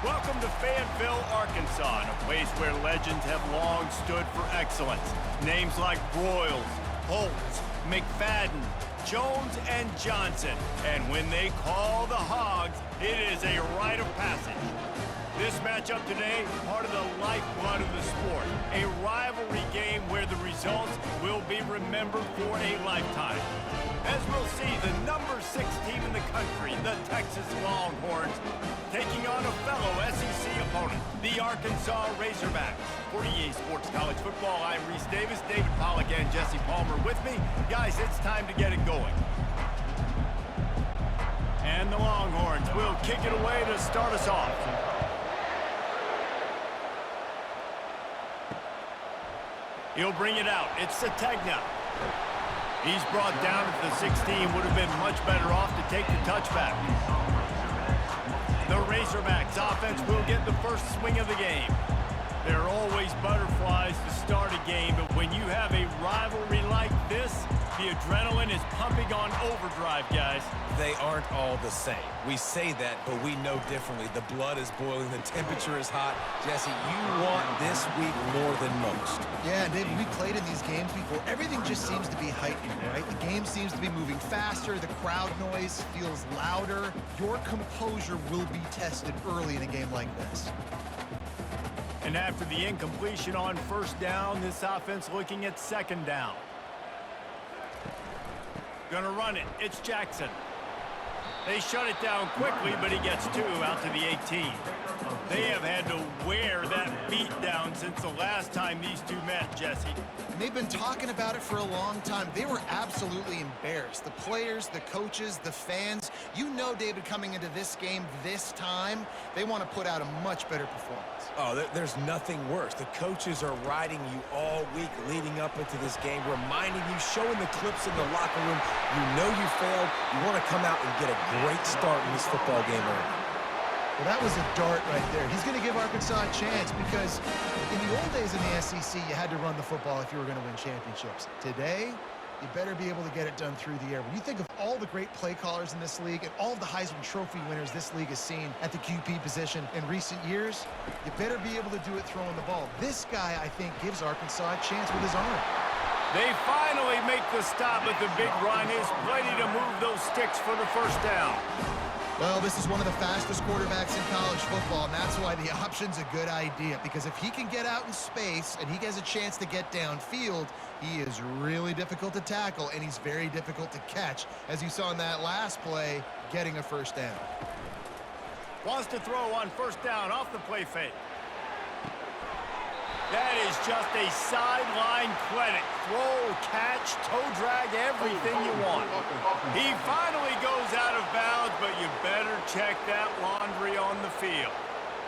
Welcome to Fayetteville, Arkansas, a place where legends have long stood for excellence. Names like Broyles, Holtz, McFadden, Jones, and Johnson. And when they call the Hogs, it is a rite of passage. This matchup today, part of the lifeblood of the sport. A rivalry game where the results will be remembered for a lifetime. As we'll see, the number 6 team in the country, the Texas Longhorns, taking on a fellow SEC opponent, the Arkansas Razorbacks. For EA Sports College Football, I'm Reese Davis, David Pollack, and Jesse Palmer with me. Guys, it's time to get it going. And the Longhorns will kick it away to start us off. He'll bring it out. It's Sategna. He's brought down at the 16. Would have been much better off to take the touchback. The Razorbacks offense will get the first swing of the game. There are always butterflies to start a game, but when you have a rivalry like this, the adrenaline is pumping on overdrive, guys. They aren't all the same. We say that, but we know differently. The blood is boiling, the temperature is hot. Jesse, you want this week more than most. Yeah, David, we played in these games before. Everything just seems to be heightened, right? The game seems to be moving faster. The crowd noise feels louder. Your composure will be tested early in a game like this. And after the incompletion on first down, this offense looking at second down. Gonna run it. It's Jackson. They shut it down quickly, but he gets 2 out to the 18. They have had to wear that beat down since the last time these two met, Jesse. And they've been talking about it for a long time. They were absolutely embarrassed. The players, the coaches, the fans. You know, David, coming into this game this time, they want to put out a much better performance. Oh, there's nothing worse. The coaches are riding you all week leading up into this game, reminding you, showing the clips in the locker room. You know you failed. You want to come out and get a great start in this football game early. Well, that was a dart right there. He's going to give Arkansas a chance because in the old days in the SEC, you had to run the football if you were going to win championships. Today, you better be able to get it done through the air. When you think of all the great play callers in this league and all of the Heisman Trophy winners this league has seen at the QB position in recent years, you better be able to do it throwing the ball. This guy, I think, gives Arkansas a chance with his arm. They finally make the stop, but the big run is plenty to move those sticks for the first down. Well, this is one of the fastest quarterbacks in college football, and that's why the option's a good idea, because if he can get out in space and he has a chance to get downfield, he is really difficult to tackle, and he's very difficult to catch, as you saw in that last play, getting a first down. Wants to throw on first down off the play fake. That is just a sideline clinic. Throw, catch, toe drag, everything you want. He finally goes out of bounds, but you better check that laundry on the field.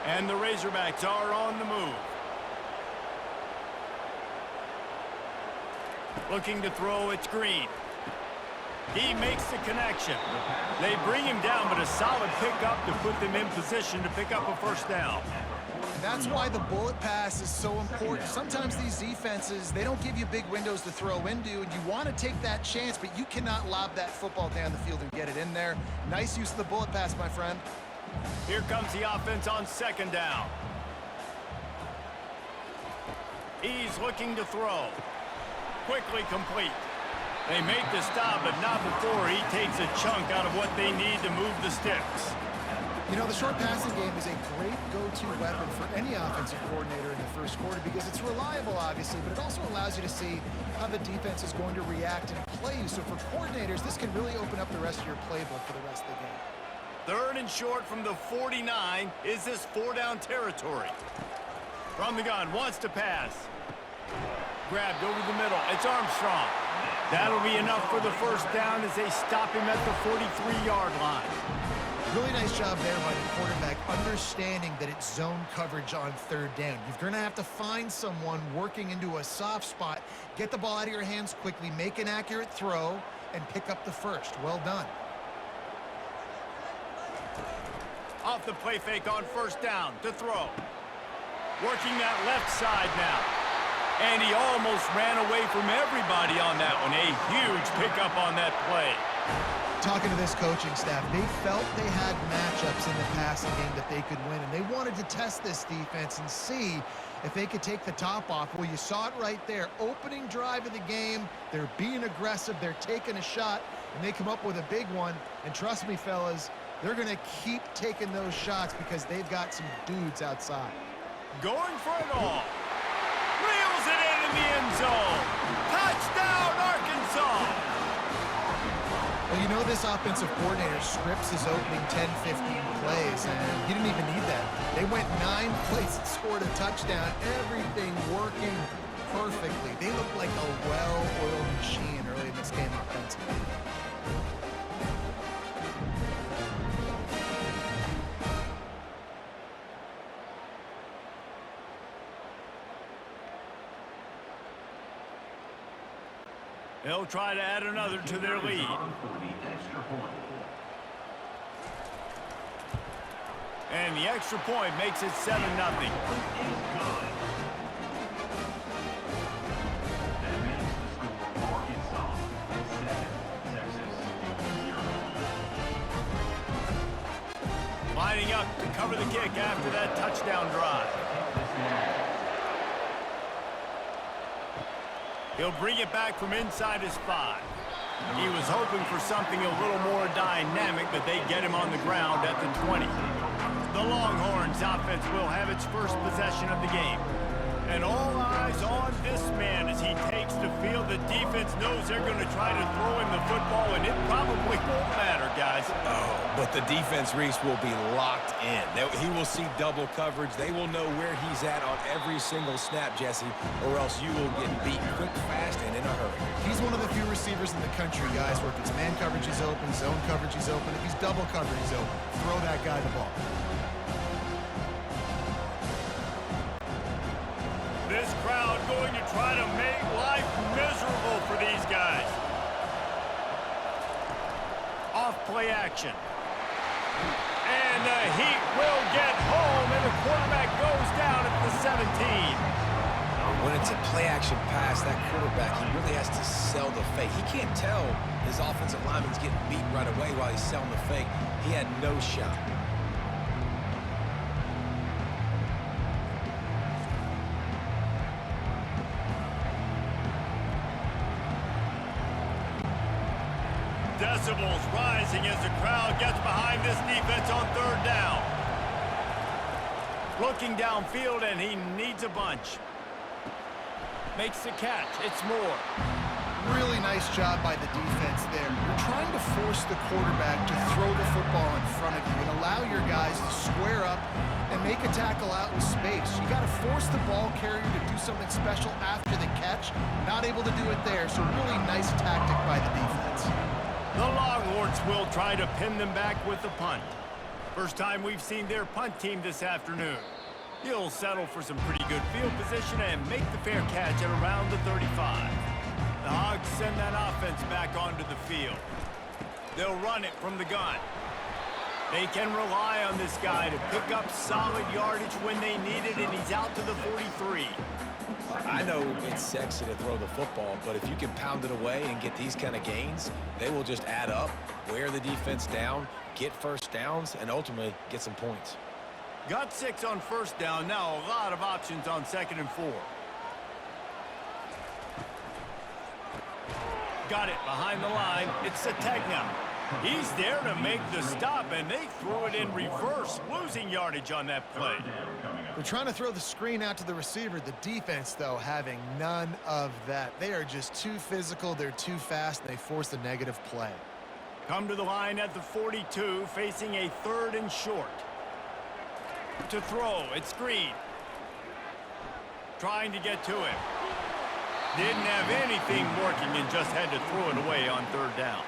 And the Razorbacks are on the move. Looking to throw, it's Green. He makes the connection. They bring him down, but a solid pickup to put them in position to pick up a first down. That's why the bullet pass is so important. Sometimes these defenses, they don't give you big windows to throw into, and you want to take that chance, but you cannot lob that football down the field and get it in there. Nice use of the bullet pass, my friend. Here comes the offense on second down. He's looking to throw. Quickly complete. They make the stop, but not before he takes a chunk out of what they need to move the sticks. You know, the short passing game is a great go-to weapon for any offensive coordinator in the first quarter because it's reliable, obviously, but it also allows you to see how the defense is going to react and play you. So for coordinators, this can really open up the rest of your playbook for the rest of the game. Third and short from the 49. Is this 4-down territory? From the gun, wants to pass. Grabbed over the middle. It's Armstrong. That'll be enough for the first down as they stop him at the 43-yard line. Really nice job there by the quarterback, understanding that it's zone coverage on third down. You're going to have to find someone working into a soft spot, get the ball out of your hands quickly, make an accurate throw, and pick up the first. Well done. Off the play fake on first down to throw. Working that left side now. And he almost ran away from everybody on that one. A huge pickup on that play. Talking to this coaching staff, they felt they had matchups in the passing game that they could win, and they wanted to test this defense and see if they could take the top off. Well, you saw it right there. Opening drive of the game, they're being aggressive, they're taking a shot, and they come up with a big one. And trust me, fellas, they're going to keep taking those shots because they've got some dudes outside. Going for it all. Reels it in the end zone. Touchdown, Arkansas! Well, you know this offensive coordinator scripts his opening 10, 15 plays, and he didn't even need that. They went 9 plays and scored a touchdown. Everything working perfectly. They look like a well-oiled machine early in this game offensively. They'll try to add another to their lead. And the extra point makes it 7-0. Lining up to cover the kick after that touchdown drive. He'll bring it back from inside his 5. He was hoping for something a little more dynamic, but they get him on the ground at the 20. The Longhorns offense will have its first possession of the game. And all eyes on this man as he takes the field. The defense knows they're going to try to throw him the football, and it probably won't matter, guys. Oh, but the defense, Reese, will be locked in. He will see double coverage. They will know where he's at on every single snap, Jesse, or else you will get beat quick, fast, and in a hurry. He's one of the few receivers in the country, guys, where if it's man coverage, he's open, zone coverage, he's open. If he's double coverage, he's open. Throw that guy the ball. This crowd going to try to make life miserable for these guys. Off play action. And the Heat will get home, and the quarterback goes down at the 17. When it's a play action pass, that quarterback, he really has to sell the fake. He can't tell his offensive lineman's getting beat right away while he's selling the fake. He had no shot. Decibels rising as the crowd gets behind this defense on 3rd down. Looking downfield, and he needs a bunch. Makes the catch. It's Moore. Really nice job by the defense there. You're trying to force the quarterback to throw the football in front of you and allow your guys to square up and make a tackle out in space. You got to force the ball carrier to do something special after the catch. Not able to do it there, so really nice tactic by the defense. The Longhorns will try to pin them back with the punt. First time we've seen their punt team this afternoon. He'll settle for some pretty good field position and make the fair catch at around the 35. The Hogs send that offense back onto the field. They'll run it from the gun. They can rely on this guy to pick up solid yardage when they need it, and he's out to the 43. I know it's sexy to throw the football, but if you can pound it away and get these kind of gains, they will just add up, wear the defense down, get first downs, and ultimately get some points. Got 6 on 1st down. Now a lot of options on 2nd and 4. Got it behind the line. It's Sategna. He's there to make the stop, and they threw it in reverse, losing yardage on that play. They're trying to throw the screen out to the receiver. The defense, though, having none of that. They are just too physical. They're too fast. They force a negative play. Come to the line at the 42, facing a 3rd and short. To throw, it's Green. Trying to get to him. Didn't have anything working and just had to throw it away on 3rd down.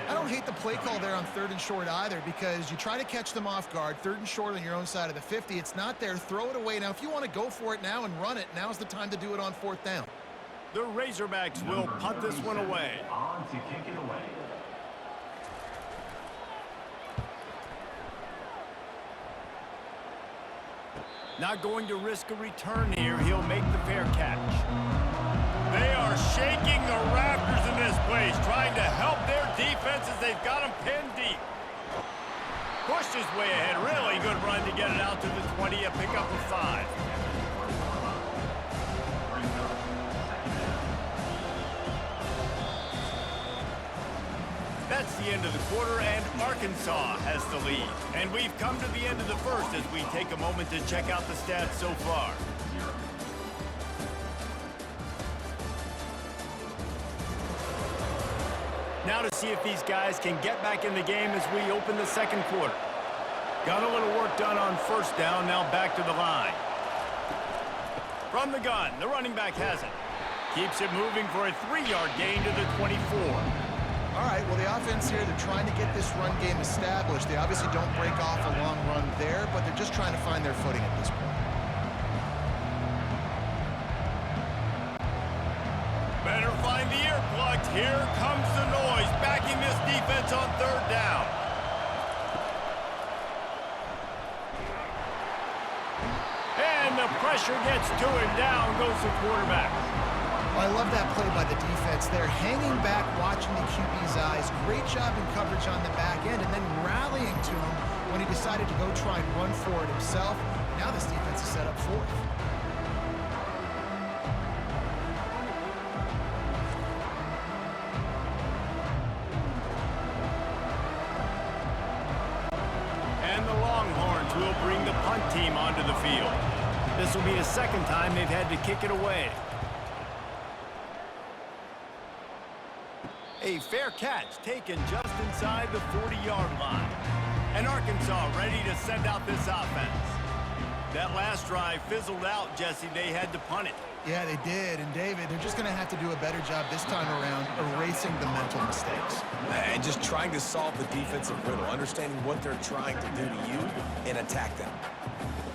I don't hate the play call there on 3rd and short either, because you try to catch them off guard. 3rd and short on your own side of the 50. It's not there. Throw it away. Now, if you want to go for it now and run it, now's the time to do it on 4th down. The Razorbacks will punt this one away. On to kick it away. Not going to risk a return here. He'll make the fair catch. They are shaking the rafters in this place, trying to help their defense as they've got them pinned deep. Pushed his way ahead. Really good run to get it out to the 20, a pickup of 5. That's the end of the quarter, and Arkansas has the lead. And we've come to the end of the first as we take a moment to check out the stats so far. Now to see if these guys can get back in the game as we open the second quarter. Got a little work done on first down, now back to the line. From the gun, the running back has it. Keeps it moving for a 3-yard gain to the 24. All right, well, the offense here, they're trying to get this run game established. They obviously don't break off a long run there, but they're just trying to find their footing at this point. Better find the earplugs. Here comes the noise, backing this defense on third down. And the pressure gets to him. Down goes the quarterback. I love that play by the defense. They're hanging back, watching the QB's eyes. Great job in coverage on the back end, and then rallying to him when he decided to go try and run for it himself. Now this defense is set up fourth. And the Longhorns will bring the punt team onto the field. This will be the second time they've had to kick it away. A fair catch taken just inside the 40-yard line. And Arkansas ready to send out this offense. That last drive fizzled out, Jesse. They had to punt it. Yeah, they did. And, David, they're just going to have to do a better job this time around erasing the mental mistakes. And just trying to solve the defensive riddle, understanding what they're trying to do to you and attack them.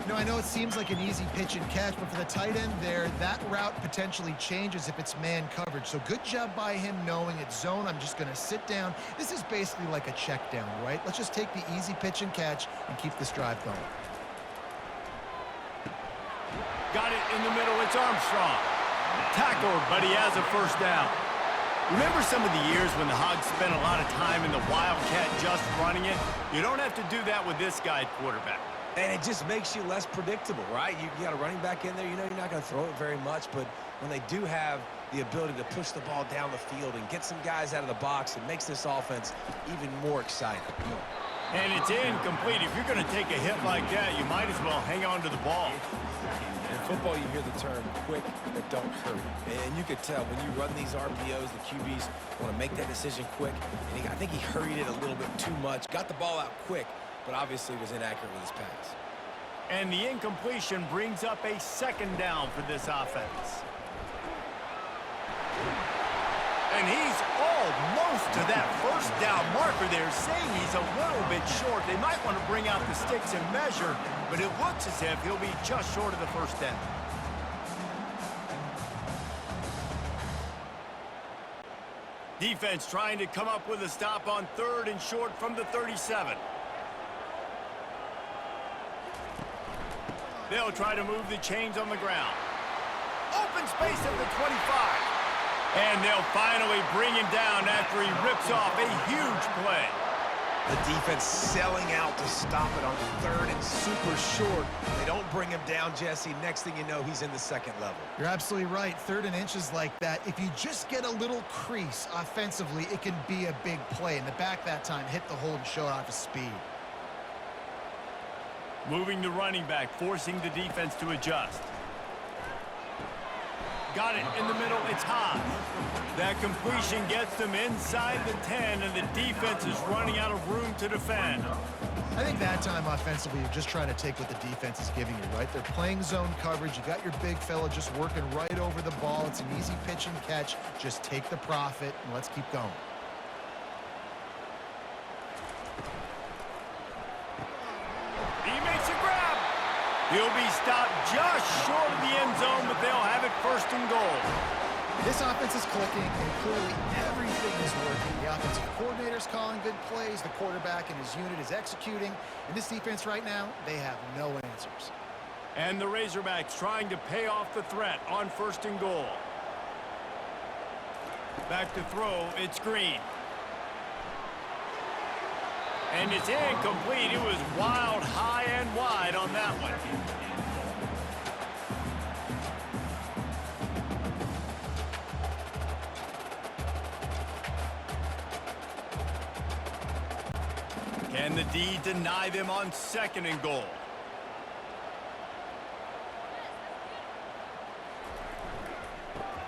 You know, I know it seems like an easy pitch and catch, but for the tight end there, that route potentially changes if it's man coverage. So good job by him knowing it's zone. I'm just going to sit down. This is basically like a check down, right? Let's just take the easy pitch and catch and keep this drive going. Got it in the middle. It's Armstrong. Tackled, but he has a first down. Remember some of the years when the Hogs spent a lot of time in the Wildcat just running it? You don't have to do that with this guy at quarterback. And it just makes you less predictable, right? You got a running back in there. You know you're not going to throw it very much, but when they do have the ability to push the ball down the field and get some guys out of the box, it makes this offense even more exciting. And it's incomplete. If you're going to take a hit like that, you might as well hang on to the ball. In football, you hear the term quick but don't hurry. And you could tell when you run these RPOs, the QBs want to make that decision quick. And I think he hurried it a little bit too much, got the ball out quick, but obviously was inaccurate with his pass. And the incompletion brings up a second down for this offense. And he's almost to that first down marker there, saying he's a little bit short. They might want to bring out the sticks and measure, but it looks as if he'll be just short of the first down. Defense trying to come up with a stop on third and short from the 37. They'll try to move the chains on the ground. Open space at the 25. And they'll finally bring him down after he rips off a huge play. The defense selling out to stop it on third and super short. They don't bring him down, Jesse. Next thing you know, he's in the second level. You're absolutely right. Third and inches like that, if you just get a little crease offensively, it can be a big play. In the back that time, hit the hole and show off his speed. Moving the running back, forcing the defense to adjust. Got it in the middle. It's Haas. That completion gets them inside the 10, and the defense is running out of room to defend. I think that time offensively, you're just trying to take what the defense is giving you, right? They're playing zone coverage. You got your big fella just working right over the ball. It's an easy pitch and catch. Just take the profit, and let's keep going. He makes a grab. He'll be stopped just short of the end zone, but they'll have it first and goal. This offense is clicking, and clearly everything is working. The offensive coordinator's calling good plays. The quarterback and his unit is executing. And this defense right now, they have no answers. And the Razorbacks trying to pay off the threat on first and goal. Back to throw, it's Green. And it's incomplete. It was wild, high and wide on that one. Can the D deny them on 2nd and goal?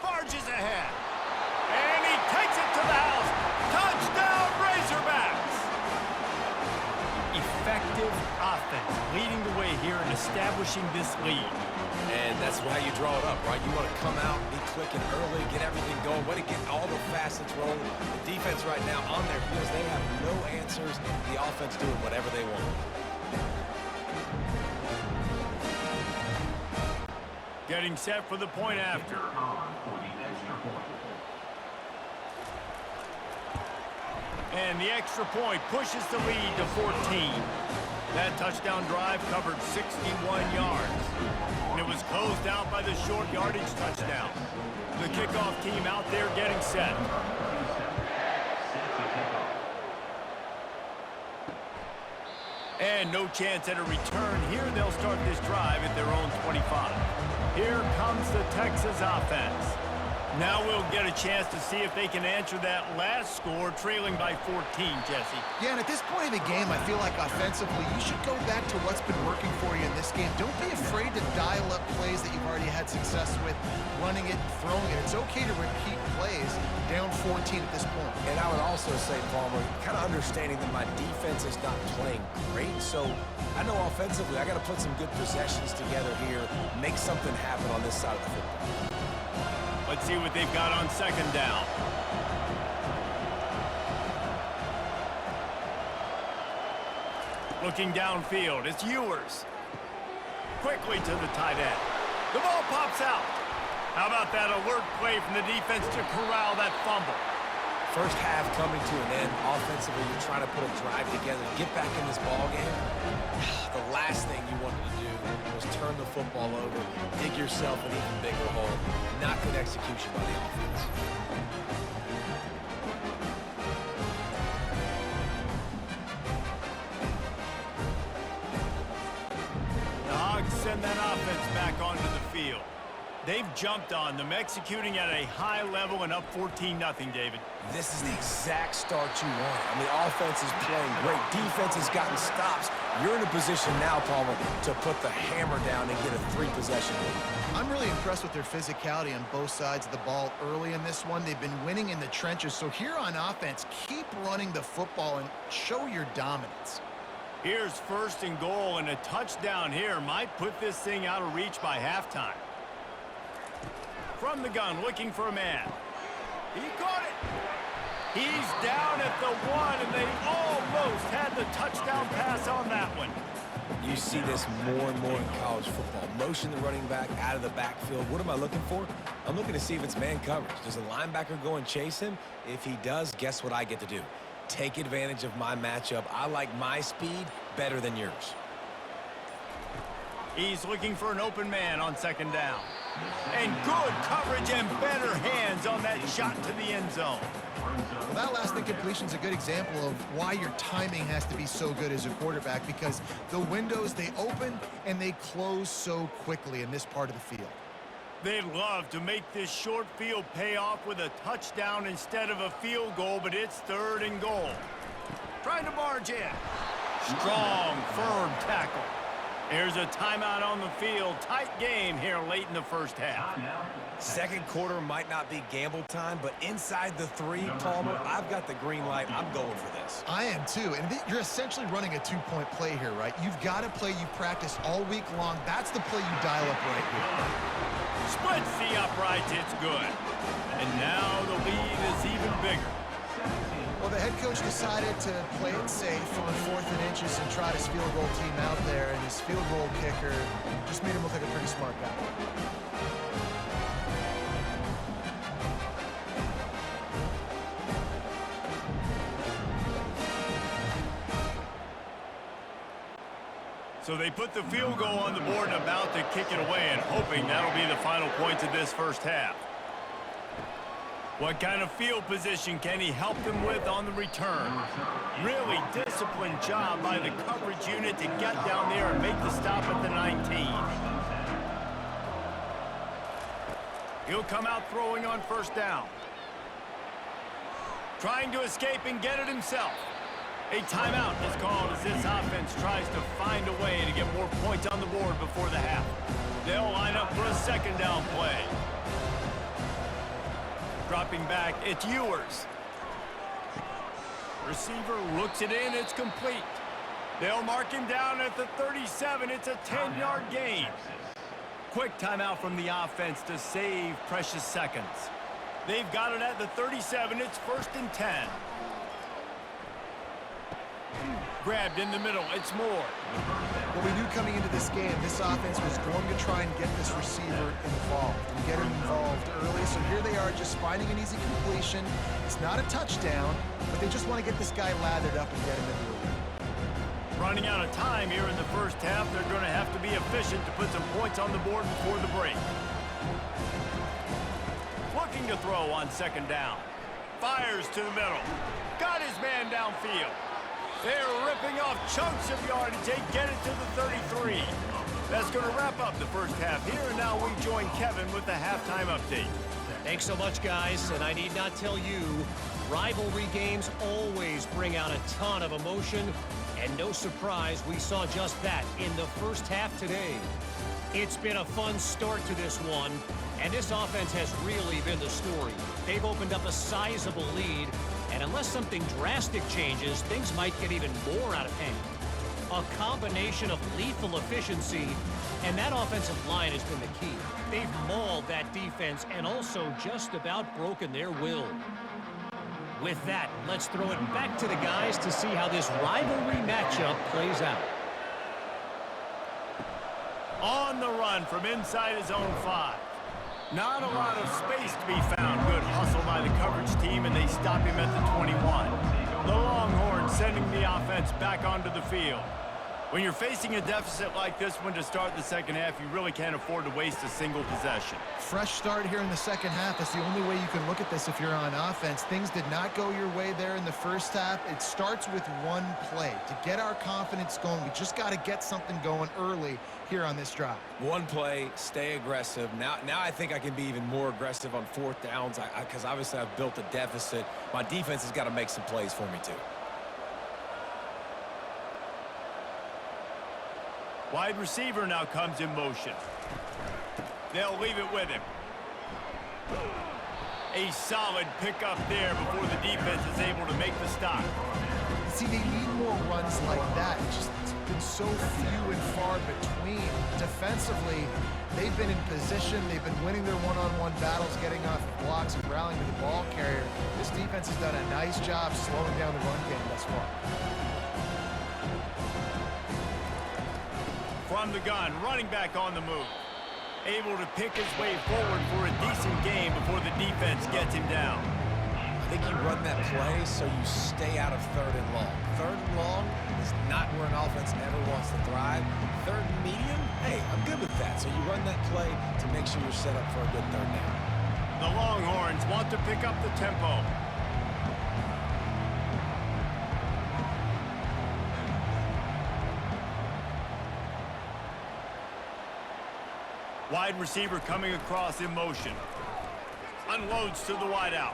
Barges ahead. And he takes it to the house. Touchdown, Razorbacks! Effective offense leading the way here and establishing this lead. And that's how you draw it up, right? You want to come out, be clicking early, get everything going, want to get all the facets rolling. The defense right now on their heels, they have no answers. The offense doing whatever they want. Getting set for the point after. And the extra point pushes the lead to 14. That touchdown drive covered 61 yards. And it was closed out by the short yardage touchdown. The kickoff team out there getting set. And no chance at a return. Here they'll start this drive at their own 25. Here comes the Texas offense. Now we'll get a chance to see if they can answer that last score, trailing by 14, Jesse. Yeah, and at this point in the game, I feel like offensively, you should go back to what's been working for you in this game. Don't be afraid to dial up plays that you've already had success with, running it and throwing it. It's okay to repeat plays down 14 at this point. And I would also say, Palmer, kind of understanding that my defense is not playing great, so I know offensively I got to put some good possessions together here, make something happen on this side of the football. Let's see what they've got on 2nd down. Looking downfield, it's Ewers. Quickly to the tight end. The ball pops out. How about that alert play from the defense to corral that fumble? First half coming to an end. Offensively, you're trying to put a drive together, get back in this ball game. The last thing you wanted to do was turn the football over, dig yourself an even bigger hole. Not good execution by the offense. The Hogs send that offense back onto the field. They've jumped on them, executing at a high level and up 14-0, David. This is the exact start you want. I mean, offense is playing great. Defense has gotten stops. You're in a position now, Palmer, to put the hammer down and get a 3-possession lead. I'm really impressed with their physicality on both sides of the ball early in this one. They've been winning in the trenches. So here on offense, keep running the football and show your dominance. Here's 1st and goal, and a touchdown here might put this thing out of reach by halftime. From the gun, looking for a man. He caught it. He's down at the 1, and they almost had the touchdown pass on that one. You see this more and more in college football. Motion the running back out of the backfield. What am I looking for? I'm looking to see if it's man coverage. Does a linebacker go and chase him? If he does, guess what I get to do? Take advantage of my matchup. I like my speed better than yours. He's looking for an open man on 2nd down. And good coverage and better hands on that shot to the end zone. Well, that last incompletion is a good example of why your timing has to be so good as a quarterback, because the windows, they open and they close so quickly in this part of the field. They'd love to make this short field pay off with a touchdown instead of a field goal, but it's 3rd and goal. Trying to barge in. Strong, firm tackle. Here's a timeout on the field. Tight game here late in the first half. Second quarter might not be gamble time, but inside the 3, Palmer, I've got the green light. I'm going for this. I am too, and you're essentially running a 2-point play here, right? You've got a play you've practiced all week long. That's the play you dial up right here. Splits the uprights, it's good. And now the lead is even bigger. Well, the head coach decided to play it safe on 4th and inches and try his field goal team out there, and his field goal kicker just made him look like a pretty smart guy. So they put the field goal on the board and about to kick it away, and hoping that'll be the final points of this first half. What kind of field position can he help them with on the return? Really disciplined job by the coverage unit to get down there and make the stop at the 19. He'll come out throwing on first down. Trying to escape and get it himself. A timeout is called as this offense tries to find a way to get more points on the board before the half. They'll line up for a second down play. Dropping back, it's Ewers. Receiver looks it in, it's complete. They'll mark him down at the 37. It's a 10-yard gain. Quick timeout from the offense to save precious seconds. They've got it at the 37. It's 1st and 10. Grabbed in the middle. It's Moore. Well, we knew coming into this game, this offense was going to try and get this receiver involved and get him involved early. So here they are just finding an easy completion. It's not a touchdown, but they just want to get this guy lathered up and get him into the lead. Running out of time here in the first half, they're going to have to be efficient to put some points on the board before the break. Looking to throw on second down. Fires to the middle. Got his man downfield. They're ripping off chunks of yardage. They get it to the 33. That's going to wrap up the first half here, and now we join Kevin with the halftime update. Thanks so much, guys, and I need not tell you, rivalry games always bring out a ton of emotion, and no surprise, we saw just that in the first half today. It's been a fun start to this one, and this offense has really been the story. They've opened up a sizable lead, and unless something drastic changes, things might get even more out of hand. A combination of lethal efficiency, and that offensive line has been the key. They've mauled that defense and also just about broken their will. With that, let's throw it back to the guys to see how this rivalry matchup plays out. On the run from inside his own 5. Not a lot of space to be found. Good hustle by the coverage team, and they stop him at the 21. The Longhorns sending the offense back onto the field. When you're facing a deficit like this one to start the second half, you really can't afford to waste a single possession. Fresh start here in the second half. That's the only way you can look at this if you're on offense. Things did not go your way there in the first half. It starts with one play. To get our confidence going, we just got to get something going early here on this drive. One play, stay aggressive. Now I think I can be even more aggressive on fourth downs because obviously I've built a deficit. My defense has got to make some plays for me too. Wide receiver now comes in motion. They'll leave it with him. A solid pickup there before the defense is able to make the stop. See, they need more runs like that. It's been so few and far between. Defensively, they've been in position. They've been winning their one-on-one battles, getting off blocks and rallying to the ball carrier. This defense has done a nice job slowing down the run game thus far. From the gun, running back on the move. Able to pick his way forward for a decent game before the defense gets him down. I think you run that play so you stay out of third and long. Third and long is not where an offense ever wants to thrive. Third and medium, hey, I'm good with that. So you run that play to make sure you're set up for a good third down. The Longhorns want to pick up the tempo. Wide receiver coming across in motion. Unloads to the wideout.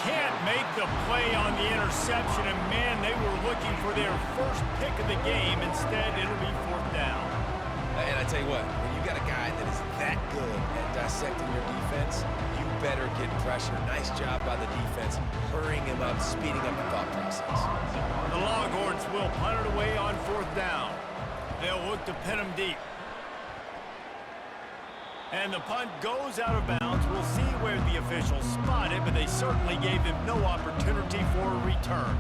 Can't make the play on the interception, and man, they were looking for their first pick of the game. Instead, it'll be fourth down. And I tell you what, when you got a guy that is that good at dissecting your defense, you better get pressure. Nice job by the defense, hurrying him up, speeding up the thought process. The Longhorns will punt it away on fourth down. They'll look to pin him deep. And the punt goes out of bounds. We'll see where the officials spot it, but they certainly gave him no opportunity for a return.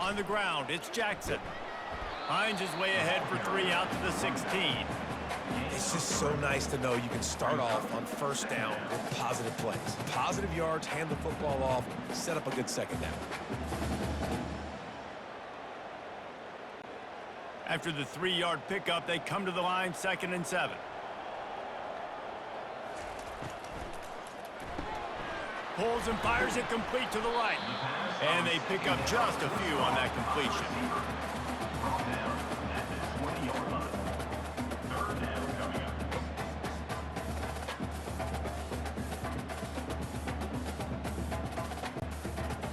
On the ground, it's Jackson. Finds his way ahead for 3 out to the 16. It's just so nice to know you can start off on first down with positive plays. Positive yards, hand the football off, set up a good second down. After the 3-yard pickup, they come to the line, 2nd and 7. Pulls and fires it complete to the right. And they pick up just a few on that completion.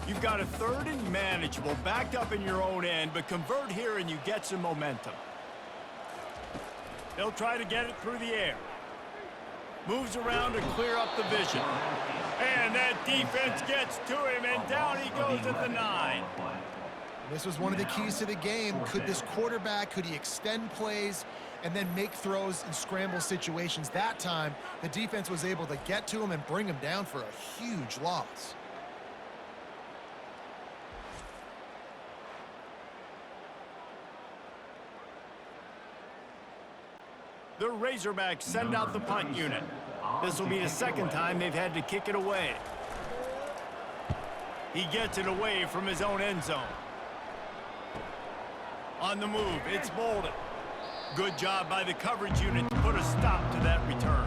You've got a 3rd and manageable, backed up in your own end, but convert here and you get some momentum. They'll try to get it through the air. Moves around to clear up the vision. And that defense gets to him, and down he goes at the 9. This was one of the keys to the game. Could this quarterback, could he extend plays and then make throws in scramble situations? That time, the defense was able to get to him and bring him down for a huge loss. The Razorbacks send out the punt unit. This will be the 2nd time they've had to kick it away. He gets it away from his own end zone. On the move, it's Bolden. Good job by the coverage unit to put a stop to that return.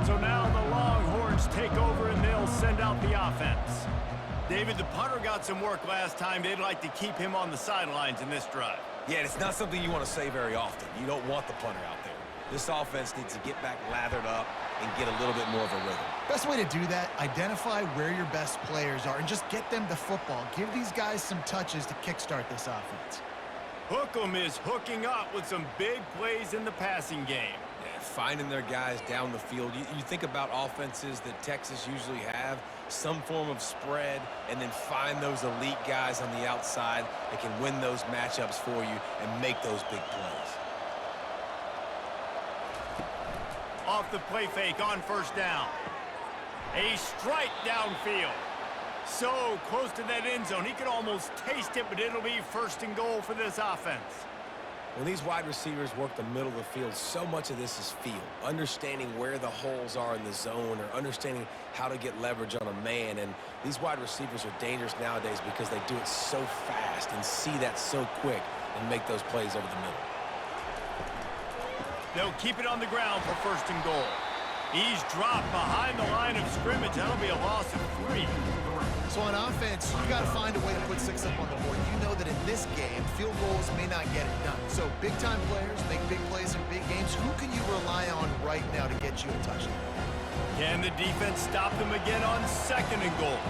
So now the Longhorns take over and they'll send out the offense. David, the punter got some work last time. They'd like to keep him on the sidelines in this drive. Yeah, it's not something you want to say very often. You don't want the punter out there. This offense needs to get back lathered up and get a little bit more of a rhythm. Best way to do that, identify where your best players are and just get them the football. Give these guys some touches to kickstart this offense. Hookem is hooking up with some big plays in the passing game. Yeah, finding their guys down the field. You think about offenses that Texas usually have, some form of spread, and then find those elite guys on the outside that can win those matchups for you and make those big plays. Off the play fake on 1st down. A strike downfield. So close to that end zone. He could almost taste it, but it'll be 1st and goal for this offense. When these wide receivers work the middle of the field, so much of this is feel. Understanding where the holes are in the zone or understanding how to get leverage on a man. And these wide receivers are dangerous nowadays because they do it so fast and see that so quick and make those plays over the middle. They'll keep it on the ground for 1st and goal. He's dropped behind the line of scrimmage. That'll be a loss of 3. So on offense, you got to find a way to put 6 up on the board. You know that in this game, field goals may not get it done. So big-time players make big plays in big games. Who can you rely on right now to get you a touchdown? Can the defense stop them again on 2nd and goal?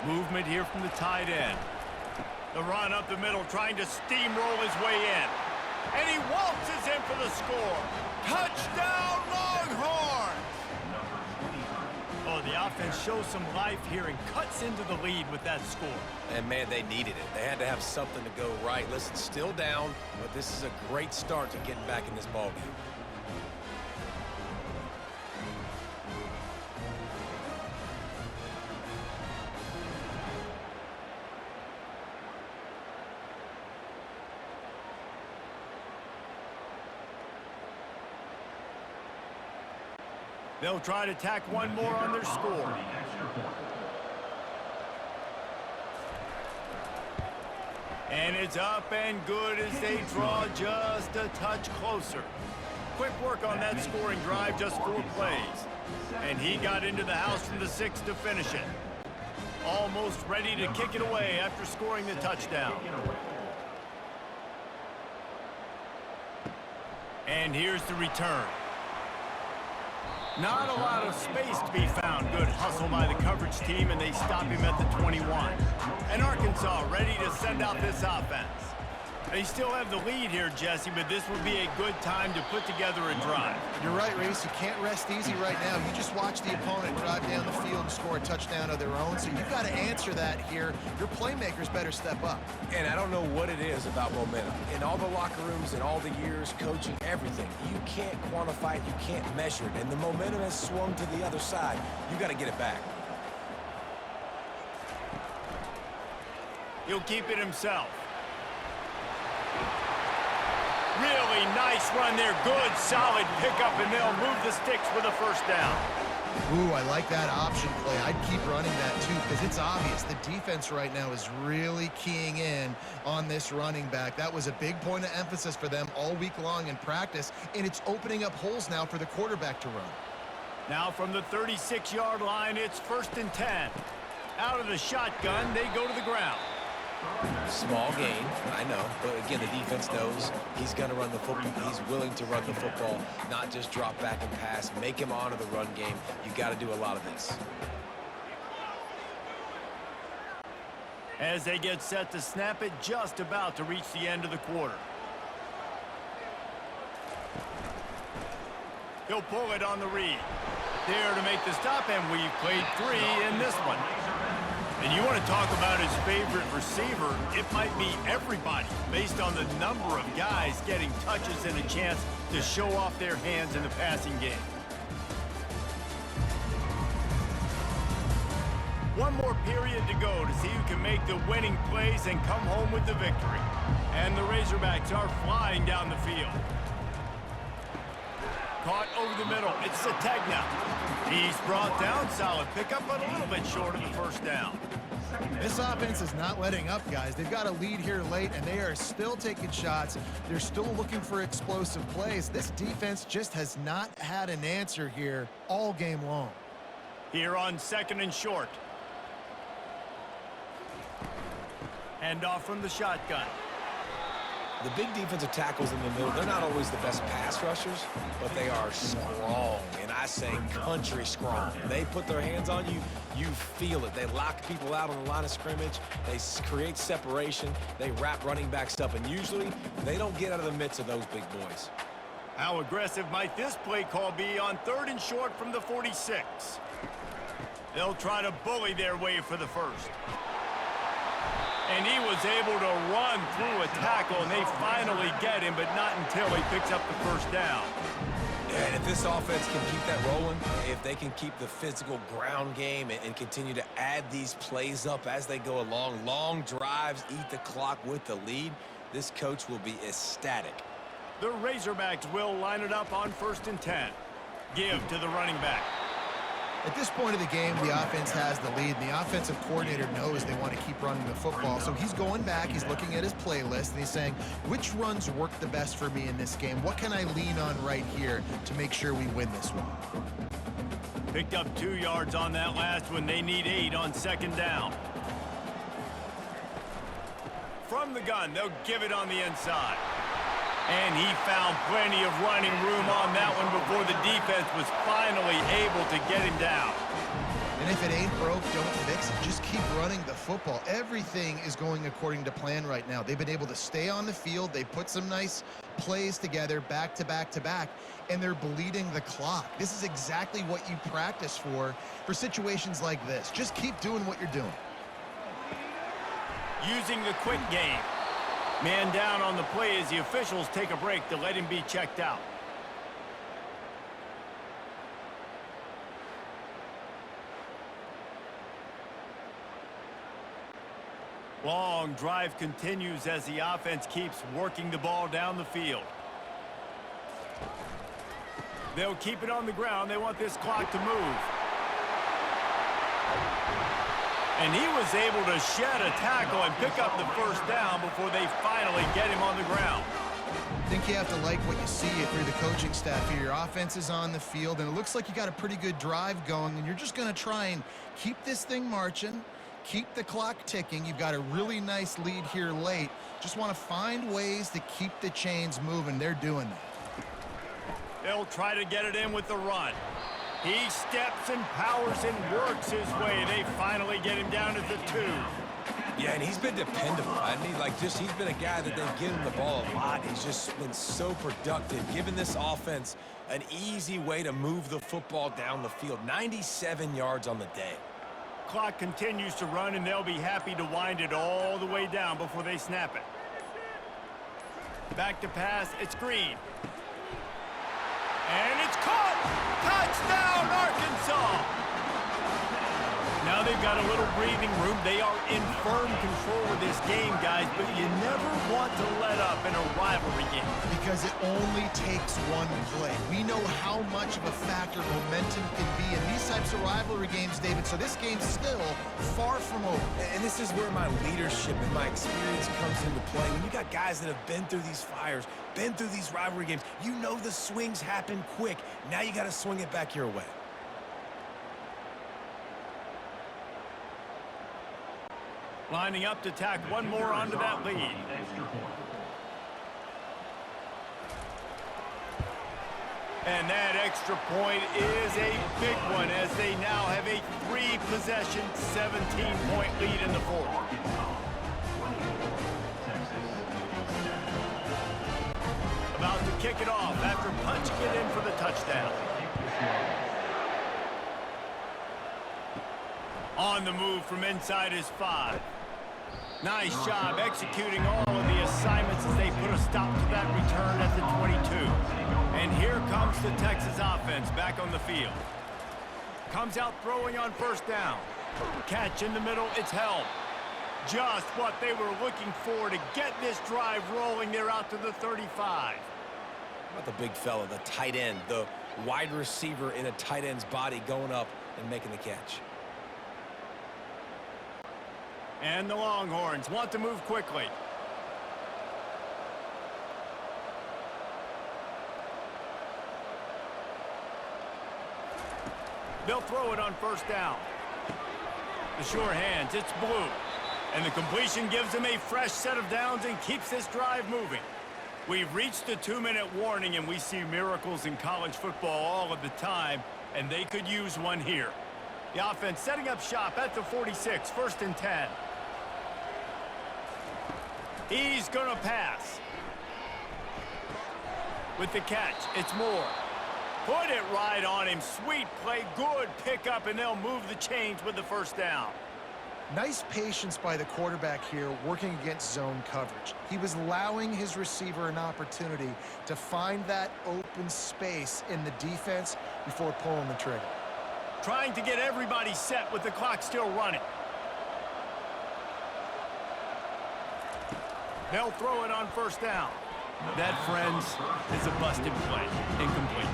Movement here from the tight end. The run up the middle, trying to steamroll his way in. And he waltzes in for the score. Touchdown, Longhorns! Oh, the offense shows some life here and cuts into the lead with that score. And, man, they needed it. They had to have something to go right. Listen, still down, but this is a great start to getting back in this ballgame. They'll try to tack one more on their score. And it's up and good as they draw just a touch closer. Quick work on that scoring drive, just 4 plays. And he got into the house from the 6 to finish it. Almost ready to kick it away after scoring the touchdown. And here's the return. Not a lot of space to be found. Good hustle by the coverage team, and they stop him at the 21. And Arkansas ready to send out this offense. They still have the lead here, Jesse, but this would be a good time to put together a drive. You're right, Reese. You can't rest easy right now. You just watch the opponent drive down the field and score a touchdown of their own, so you've got to answer that here. Your playmakers better step up. And I don't know what it is about momentum. In all the locker rooms, in all the years, coaching, everything, you can't quantify it, you can't measure it. And the momentum has swung to the other side. You got to get it back. He'll keep it himself. Really nice run there. Good, solid pickup, and they'll move the sticks with a 1st down. Ooh, I like that option play. I'd keep running that, too, because it's obvious the defense right now is really keying in on this running back. That was a big point of emphasis for them all week long in practice, and it's opening up holes now for the quarterback to run. Now from the 36-yard line, it's 1st and 10. Out of the shotgun, they go to the ground. Small gain, I know, but again, the defense knows he's going to run the football. He's willing to run the football, not just drop back and pass, make him honor the run game. You got to do a lot of this. As they get set to snap it, just about to reach the end of the quarter. He'll pull it on the read. There to make the stop, and we've played 3 in this one. And you want to talk about his favorite receiver, it might be everybody, based on the number of guys getting touches and a chance to show off their hands in the passing game. One more period to go to see who can make the winning plays and come home with the victory. And the Razorbacks are flying down the field. Caught over the middle. It's Sategna. He's brought down. Solid pickup, but a little bit short of the first down. This offense is not letting up, guys. They've got a lead here late, and they are still taking shots. They're still looking for explosive plays. This defense just has not had an answer here all game long. Here on 2nd and short. Handoff from the shotgun. The big defensive tackles in the middle, they're not always the best pass rushers, but they are strong, and I say country strong. They put their hands on you, you feel it. They lock people out on the line of scrimmage. They create separation. They wrap running backs up, and usually they don't get out of the midst of those big boys. How aggressive might this play call be on 3rd and short from the 46? They'll try to bully their way for the first. And he was able to run through a tackle, and they finally get him, but not until he picks up the first down. And if this offense can keep that rolling, if they can keep the physical ground game and continue to add these plays up as they go along, long drives, eat the clock with the lead, this coach will be ecstatic. The Razorbacks will line it up on 1st and 10. Give to the running back. At this point of the game, the offense has the lead, and the offensive coordinator knows they want to keep running the football. So he's going back, he's looking at his playlist, and he's saying, which runs work the best for me in this game? What can I lean on right here to make sure we win this one? Picked up 2 yards on that last one. They need 8 on 2nd down. From the gun, they'll give it on the inside. And he found plenty of running room on that one before the defense was finally able to get him down. And if it ain't broke, don't fix it. Just keep running the football. Everything is going according to plan right now. They've been able to stay on the field. They put some nice plays together back to back to back, and they're bleeding the clock. This is exactly what you practice for situations like this. Just keep doing what you're doing. Using the quick game. Man down on the play as the officials take a break to let him be checked out. Long drive continues as the offense keeps working the ball down the field. They'll keep it on the ground. They want this clock to move. And he was able to shed a tackle and pick up the first down before they finally get him on the ground. I think you have to like what you see if you're the coaching staff here. Your offense is on the field, and it looks like you got a pretty good drive going, and you're just going to try and keep this thing marching, keep the clock ticking. You've got a really nice lead here late. Just want to find ways to keep the chains moving. They're doing that. They'll try to get it in with the run. He steps and powers and works his way. They finally get him down to the 2. Yeah, and he's been dependable. I mean, he's been a guy that they've given the ball a lot. He's just been so productive, giving this offense an easy way to move the football down the field. 97 yards on the day. Clock continues to run, and they'll be happy to wind it all the way down before they snap it. Back to pass, it's Green. And it's caught! Touchdown, Arkansas! Now they've got a little breathing room. They are in firm control of this game, guys, but you never want to let up in a rivalry game. Because it only takes one play. We know how much of a factor momentum can be in these types of rivalry games, David, so this game's still far from over. And this is where my leadership and my experience comes into play. When you got guys that have been through these fires, been through these rivalry games, you know the swings happen quick. Now you got to swing it back your way. Lining up to tack one more onto that lead. And that extra point is a big one as they now have a 3-possession, 17-point lead in the fourth. About to kick it off after punching it in for the touchdown. On the move from inside his 5. Nice job executing all of the assignments as they put a stop to that return at the 22. And here comes the Texas offense back on the field. Comes out throwing on first down. Catch in the middle, it's held. Just what they were looking for to get this drive rolling. They're out to the 35. How about the big fella, the tight end, the wide receiver in a tight end's body going up and making the catch. And the Longhorns want to move quickly. They'll throw it on first down. The sure hands, it's blue. And the completion gives them a fresh set of downs and keeps this drive moving. We've reached the 2-minute warning, and we see miracles in college football all of the time, and they could use one here. The offense setting up shop at the 46, 1st and 10. He's going to pass. With the catch, it's Moore. Put it right on him. Sweet play, good pickup, and they'll move the chains with the first down. Nice patience by the quarterback here working against zone coverage. He was allowing his receiver an opportunity to find that open space in the defense before pulling the trigger. Trying to get everybody set with the clock still running. They'll throw it on first down. That, friends, is a busted play. Incomplete.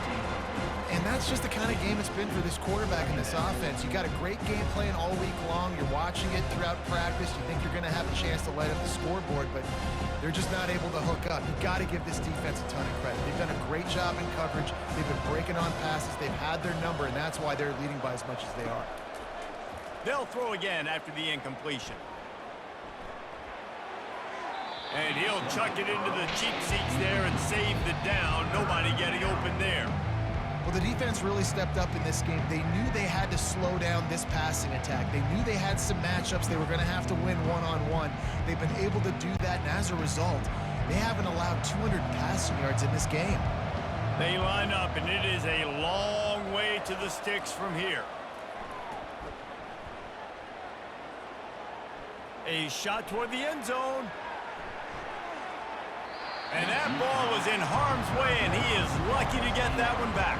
And that's just the kind of game it's been for this quarterback in this offense. You got a great game plan all week long. You're watching it throughout practice. You think you're going to have a chance to light up the scoreboard, but they're just not able to hook up. You've got to give this defense a ton of credit. They've done a great job in coverage. They've been breaking on passes. They've had their number, and that's why they're leading by as much as they are. They'll throw again after the incompletion. And he'll chuck it into the cheap seats there and save the down. Nobody getting open there. Well, the defense really stepped up in this game. They knew they had to slow down this passing attack. They knew they had some matchups they were going to have to win one-on-one. They've been able to do that, and as a result, they haven't allowed 200 passing yards in this game. They line up, and it is a long way to the sticks from here. A shot toward the end zone. And that ball was in harm's way, and he is lucky to get that one back.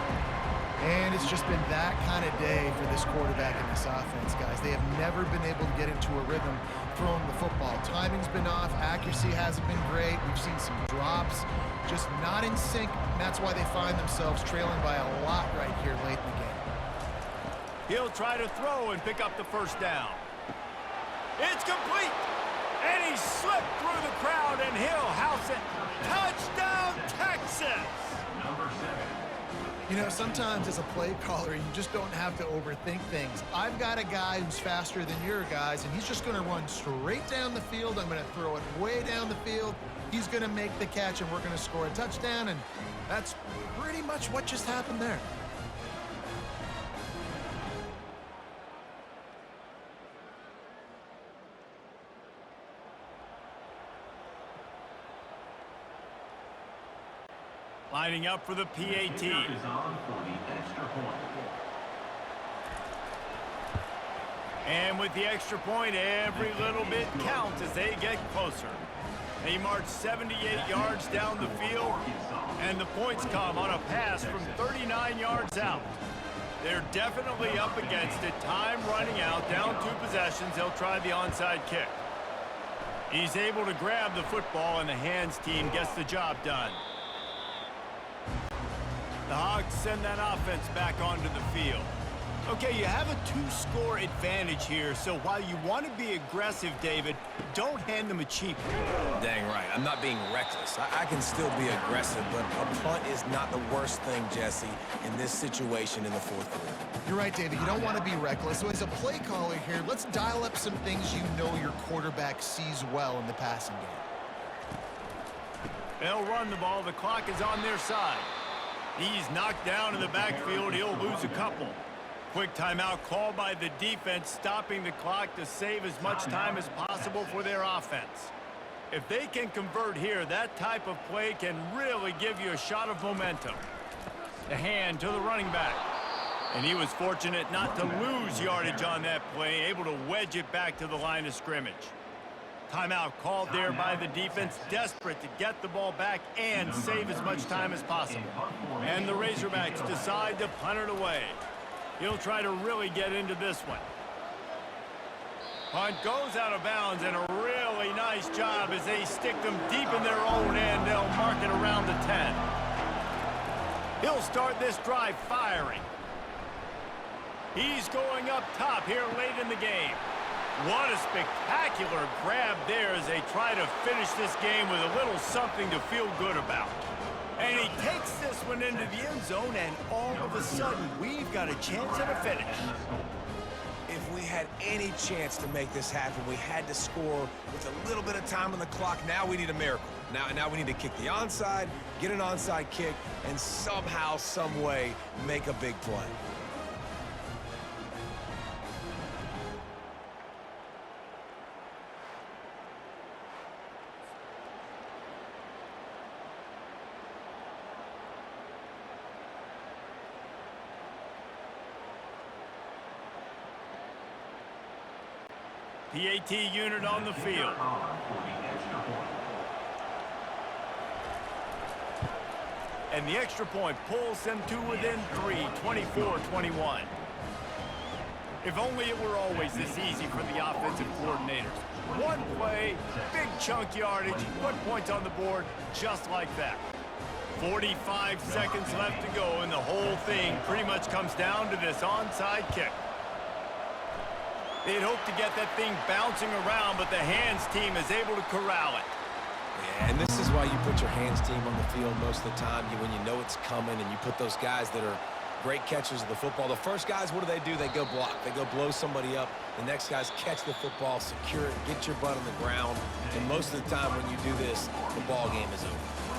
And it's just been that kind of day for this quarterback in this offense, guys. They have never been able to get into a rhythm throwing the football. Timing's been off. Accuracy hasn't been great. We've seen some drops, just not in sync. And that's why they find themselves trailing by a lot right here late in the game. He'll try to throw and pick up the first down. It's complete. And he slipped through the crowd, and he'll house it. Touchdown, Texas! You know, sometimes as a play caller, you just don't have to overthink things. I've got a guy who's faster than your guys, and he's just going to run straight down the field. I'm going to throw it way down the field. He's going to make the catch, and we're going to score a touchdown, and that's pretty much what just happened there. Lining up for the PAT. And with the extra point, every little bit counts as they get closer. They march 78 yards down the field, and the points come on a pass from 39 yards out. They're definitely up against it. Time running out, down 2 possessions. They'll try the onside kick. He's able to grab the football, and the hands team gets the job done. The Hogs send that offense back onto the field. Okay, you have a 2-score advantage here, so while you want to be aggressive, David, don't hand them a cheap one. Dang right. I'm not being reckless. I can still be aggressive, but a punt is not the worst thing, Jesse, in this situation in the fourth quarter. You're right, David. You don't want to be reckless. So as a play caller here, let's dial up some things you know your quarterback sees well in the passing game. They'll run the ball. The clock is on their side. He's knocked down in the backfield. He'll lose a couple. Quick timeout called by the defense, stopping the clock to save as much time as possible for their offense. If they can convert here, that type of play can really give you a shot of momentum. The hand to the running back. And he was fortunate not to lose yardage on that play, able to wedge it back to the line of scrimmage. Timeout called there by the defense, desperate to get the ball back and save as much time as possible. And the Razorbacks decide to punt it away. He'll try to really get into this one. Punt goes out of bounds, and a really nice job as they stick them deep in their own end. They'll mark it around the 10. He'll start this drive firing. He's going up top here late in the game. What a spectacular grab there as they try to finish this game with a little something to feel good about. And he takes this one into the end zone, and all of a sudden, we've got a chance at a finish. If we had any chance to make this happen, we had to score with a little bit of time on the clock. Now we need a miracle. Now we need to kick the onside, get an onside kick, and somehow, some way, make a big play. PAT unit on the field. And the extra point pulls them to within 3, 24-21. If only it were always this easy for the offensive coordinators. One play, big chunk yardage, put points on the board just like that. 45 seconds left to go, and the whole thing pretty much comes down to this onside kick. They'd hope to get that thing bouncing around, but the hands team is able to corral it. Yeah, and this is why you put your hands team on the field most of the time. When you know it's coming, and you put those guys that are great catchers of the football. The first guys, what do? They go block. They go blow somebody up. The next guys catch the football, secure it, get your butt on the ground. And most of the time when you do this, the ball game is over.